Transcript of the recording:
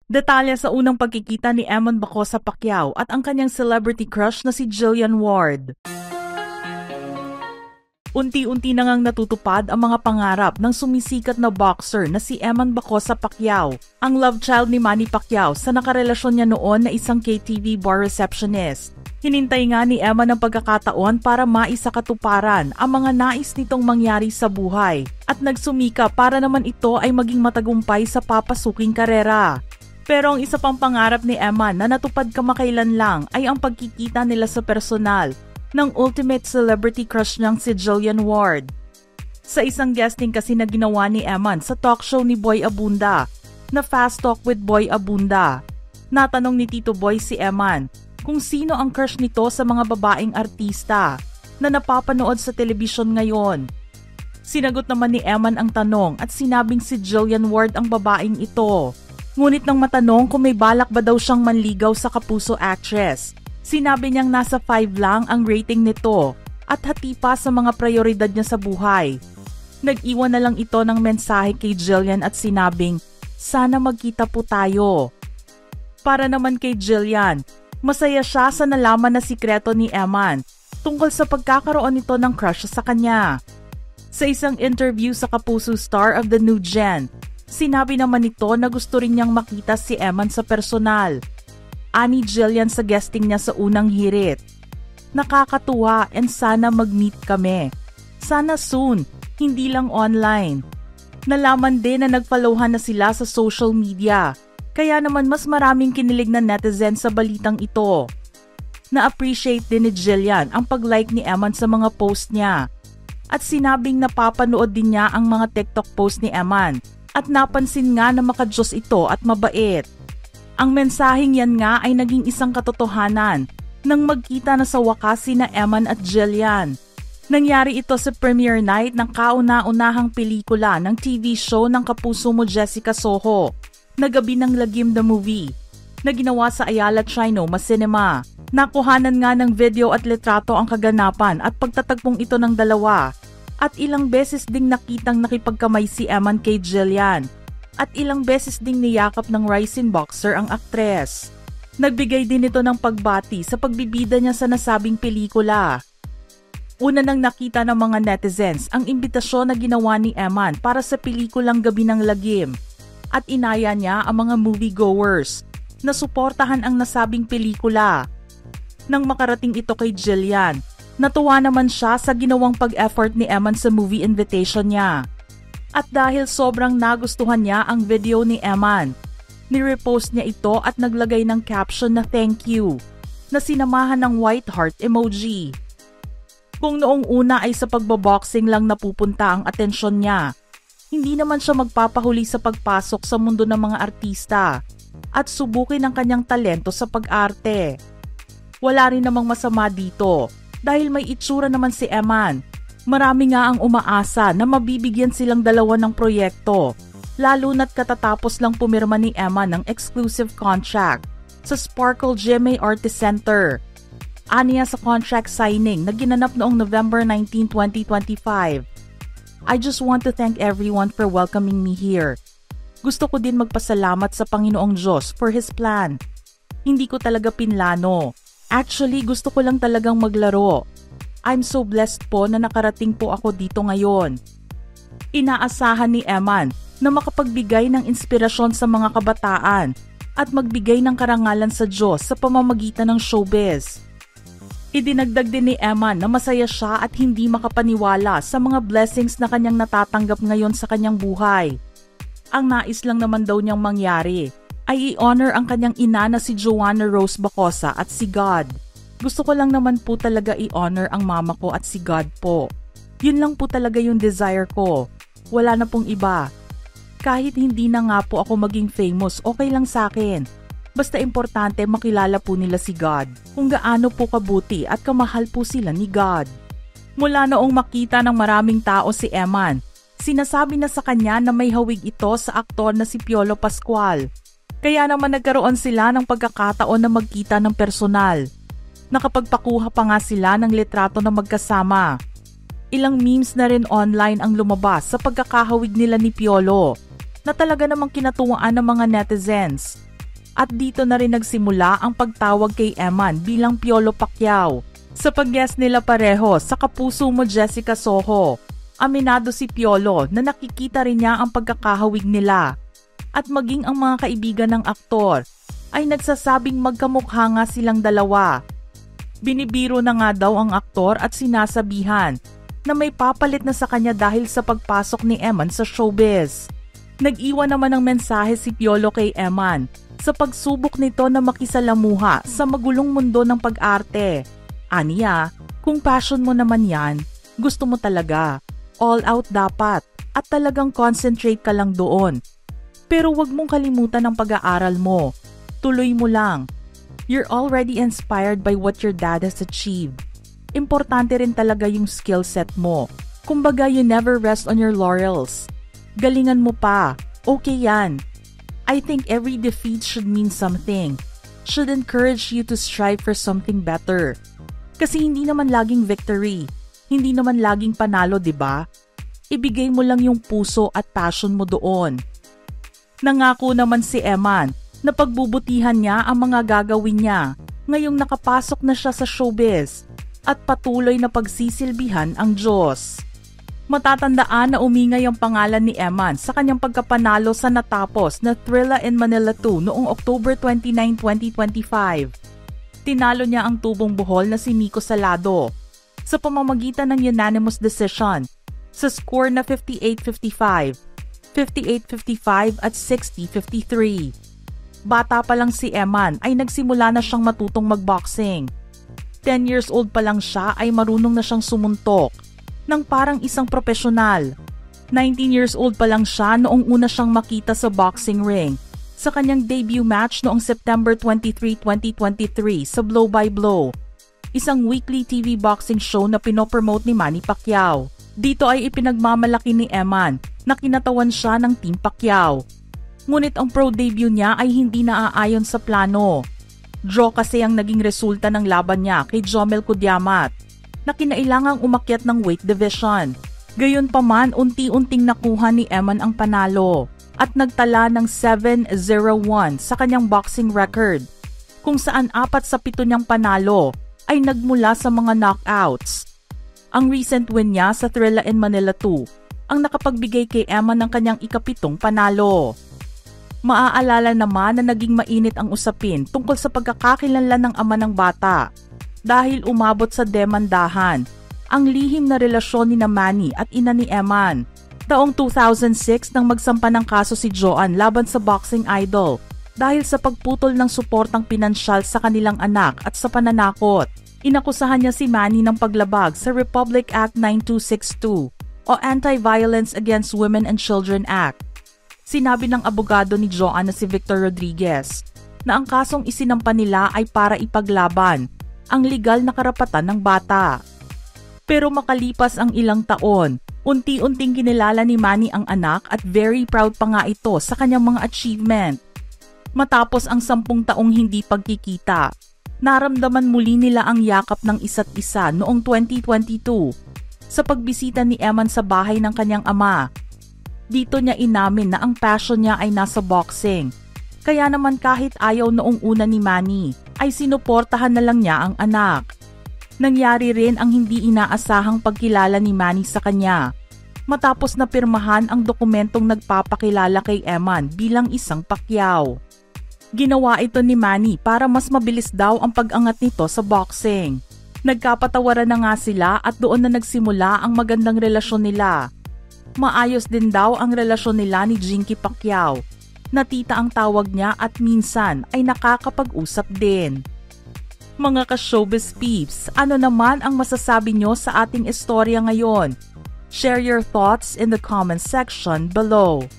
Detalye sa unang pagkikita ni Eman Bacosa Pacquiao at ang kanyang celebrity crush na si Jillian Ward. Unti-unti na ngang natutupad ang mga pangarap ng sumisikat na boxer na si Eman Bacosa Pacquiao, ang love child ni Manny Pacquiao sa nakarelasyon niya noon na isang KTV bar receptionist. Hinintay nga ni Eman ang pagkakataon para maisakatuparan ang mga nais nitong mangyari sa buhay at nagsumika para naman ito ay maging matagumpay sa papasuking karera. Pero ang isa pang pangarap ni Eman na natupad kamakailan lang ay ang pagkikita nila sa personal ng ultimate celebrity crush niyang si Jillian Ward. Sa isang guesting kasi na ginawa ni Eman sa talk show ni Boy Abunda na Fast Talk with Boy Abunda, natanong ni Tito Boy si Eman kung sino ang crush nito sa mga babaeng artista na napapanood sa telebisyon ngayon. Sinagot naman ni Eman ang tanong at sinabing si Jillian Ward ang babaeng ito. Ngunit nang matanong kung may balak ba daw siyang manligaw sa kapuso actress, sinabi niyang nasa 5 lang ang rating nito at hati pa sa mga prioridad niya sa buhay. Nag-iwan na lang ito ng mensahe kay Jillian at sinabing, "Sana magkita po tayo." Para naman kay Jillian, masaya siya sa nalaman na sikreto ni Eman tungkol sa pagkakaroon nito ng crush sa kanya. Sa isang interview sa Kapuso Star of the New Gen, sinabi naman nito na gusto rin niyang makita si Eman sa personal. Ani Jillian sa guesting niya sa unang hirit, "Nakakatuwa and sana mag-meet kami. Sana soon, hindi lang online." Nalaman din na nag-followhan na sila sa social media, kaya naman mas maraming kinilig na netizen sa balitang ito. Na-appreciate din ni Jillian ang pag-like ni Eman sa mga post niya at sinabing napapanood din niya ang mga TikTok post ni Eman. At napansin nga na makadiyos ito at mabait. Ang mensaheng yan nga ay naging isang katotohanan nang magkita na sa wakas sina Eman at Jillian. Nangyari ito sa premiere night ng kauna-unahang pelikula ng TV show ng Kapuso Mo Jessica Soho, na Gabi ng Lagim the Movie, na ginawa sa Ayala Trinoma Cinema. Nakuhanan nga ng video at litrato ang kaganapan at pagtatagpong ito ng dalawa. At ilang beses ding nakitang nakipagkamay si Eman kay Jillian. At ilang beses ding niyakap ng rising boxer ang aktres. Nagbigay din ito ng pagbati sa pagbibida niya sa nasabing pelikula. Una nang nakita ng mga netizens ang imbitasyon na ginawa ni Eman para sa pelikulang Gabi ng Lagim. At inaya niya ang mga moviegoers na suportahan ang nasabing pelikula. Nang makarating ito kay Jillian, natuwa naman siya sa ginawang pag-effort ni Eman sa movie invitation niya. At dahil sobrang nagustuhan niya ang video ni Eman, nirepost niya ito at naglagay ng caption na "Thank you" na sinamahan ng white heart emoji. Kung noong una ay sa pagbaboxing lang napupunta ang atensyon niya, hindi naman siya magpapahuli sa pagpasok sa mundo ng mga artista at subukin ang kanyang talento sa pag-arte. Wala rin namang masama dito. Dahil may itsura naman si Eman, marami nga ang umaasa na mabibigyan silang dalawa ng proyekto, lalo na't katatapos lang pumirma ni Eman ng exclusive contract sa Sparkle GMA Artist Center. Aniya sa contract signing na ginanap noong November 19, 2025. "I just want to thank everyone for welcoming me here. Gusto ko din magpasalamat sa Panginoong Diyos for His plan. Hindi ko talaga pinlano. Actually, gusto ko lang talagang maglaro. I'm so blessed po na nakarating po ako dito ngayon." Inaasahan ni Eman na makapagbigay ng inspirasyon sa mga kabataan at magbigay ng karangalan sa Diyos sa pamamagitan ng showbiz. Idinagdag din ni Eman na masaya siya at hindi makapaniwala sa mga blessings na kanyang natatanggap ngayon sa kanyang buhay. Ang nais lang naman daw niyang mangyari ay i-honor ang kanyang ina na si Joanna Rose Bacosa at si God. "Gusto ko lang naman po talaga i-honor ang mama ko at si God po. Yun lang po talaga yung desire ko. Wala na pong iba. Kahit hindi na nga po ako maging famous, okay lang sa akin. Basta importante makilala po nila si God, kung gaano po kabuti at kamahal po sila ni God." Mula noong makita ng maraming tao si Eman, sinasabi na sa kanya na may hawig ito sa aktor na si Piolo Pascual. Kaya naman nagkaroon sila ng pagkakataon na magkita ng personal. Nakapagpakuha pa nga sila ng litrato na magkasama. Ilang memes na rin online ang lumabas sa pagkakahawig nila ni Piolo na talaga namang kinatuwaan ng mga netizens. At dito na rin nagsimula ang pagtawag kay Eman bilang Piolo Pacquiao. Sa pag-guest nila pareho sa Kapuso Mo Jessica Soho, aminado si Piolo na nakikita rin niya ang pagkakahawig nila. At maging ang mga kaibigan ng aktor ay nagsasabing magkamukha nga silang dalawa. Binibiro na nga daw ang aktor at sinasabihan na may papalit na sa kanya dahil sa pagpasok ni Eman sa showbiz. Nag-iwan naman ng mensahe si Piolo kay Eman sa pagsubok nito na makisalamuha sa magulong mundo ng pag-arte. Aniya, kung passion mo naman yan, gusto mo talaga, all out dapat at talagang concentrate ka lang doon. Pero wag mong kalimutan ang pag-aaral mo. Tuloy mo lang. You're already inspired by what your dad has achieved. Importante rin talaga yung skill set mo. Kumbaga, you never rest on your laurels. Galingan mo pa. Okay yan. I think every defeat should mean something. Should encourage you to strive for something better. Kasi hindi naman laging victory. Hindi naman laging panalo, diba? Ibigay mo lang yung puso at passion mo doon. Nangako naman si Eman na pagbubutihan niya ang mga gagawin niya ngayong nakapasok na siya sa showbiz at patuloy na pagsisilbihan ang Diyos. Matatandaan na umingay ang pangalan ni Eman sa kanyang pagkapanalo sa natapos na Thrilla in Manila 2 noong October 29, 2025. Tinalo niya ang tubong buhol na si Nico Salado sa pamamagitan ng unanimous decision sa score na 58-55, 58-55 at 60-53. Bata pa lang si Eman ay nagsimula na siyang matutong magboxing. 10 years old pa lang siya ay marunong na siyang sumuntok ng parang isang profesional. 19 years old pa lang siya noong una siyang makita sa boxing ring sa kanyang debut match noong September 23, 2023 sa Blow by Blow, isang weekly TV boxing show na pinopromote ni Manny Pacquiao. Dito ay ipinagmamalaki ni Eman na kinatawan siya ng Team Pacquiao. Ngunit ang pro debut niya ay hindi naaayon sa plano. Draw kasi ang naging resulta ng laban niya kay Jomel Kudiamat na kinailangang umakyat ng weight division. Gayunpaman, unti-unting nakuha ni Eman ang panalo at nagtala ng 7-0-1 sa kanyang boxing record, kung saan 4 sa 7 niyang panalo ay nagmula sa mga knockouts. Ang recent win niya sa Thrilla in Manila 2 ang nakapagbigay kay Eman ng kanyang ika-7 panalo. Maaalala naman na naging mainit ang usapin tungkol sa pagkakakilanlan ng ama ng bata dahil umabot sa demandahan ang lihim na relasyon ni Manny at ina ni Eman. Taong 2006 nang magsampa ng kaso si Joanne laban sa boxing idol dahil sa pagputol ng suportang pinansyal sa kanilang anak at sa pananakot. Inakusahan niya si Manny ng paglabag sa Republic Act 9262 o Anti-Violence Against Women and Children Act. Sinabi ng abogado ni Joanne na si Victor Rodriguez na ang kasong isinampa nila ay para ipaglaban ang legal na karapatan ng bata. Pero makalipas ang ilang taon, unti-unting kinilala ni Manny ang anak at very proud pa nga ito sa kanyang mga achievement. Matapos ang 10 taong hindi pagkikita, naramdaman muli nila ang yakap ng isa't isa noong 2022 sa pagbisita ni Eman sa bahay ng kanyang ama. Dito niya inamin na ang passion niya ay nasa boxing. Kaya naman kahit ayaw noong una ni Manny, ay sinuportahan na lang niya ang anak. Nangyari rin ang hindi inaasahang pagkilala ni Manny sa kanya matapos na pirmahan ang dokumentong nagpapakilala kay Eman bilang isang Pacquiao. Ginawa ito ni Manny para mas mabilis daw ang pag-angat nito sa boxing. Nagkapatawaran na nga sila at doon na nagsimula ang magandang relasyon nila. Maayos din daw ang relasyon nila ni Jinky Pacquiao na tita ang tawag niya at minsan ay nakakapag-usap din. Mga ka-showbiz peeps, ano naman ang masasabi nyo sa ating istorya ngayon? Share your thoughts in the comment section below.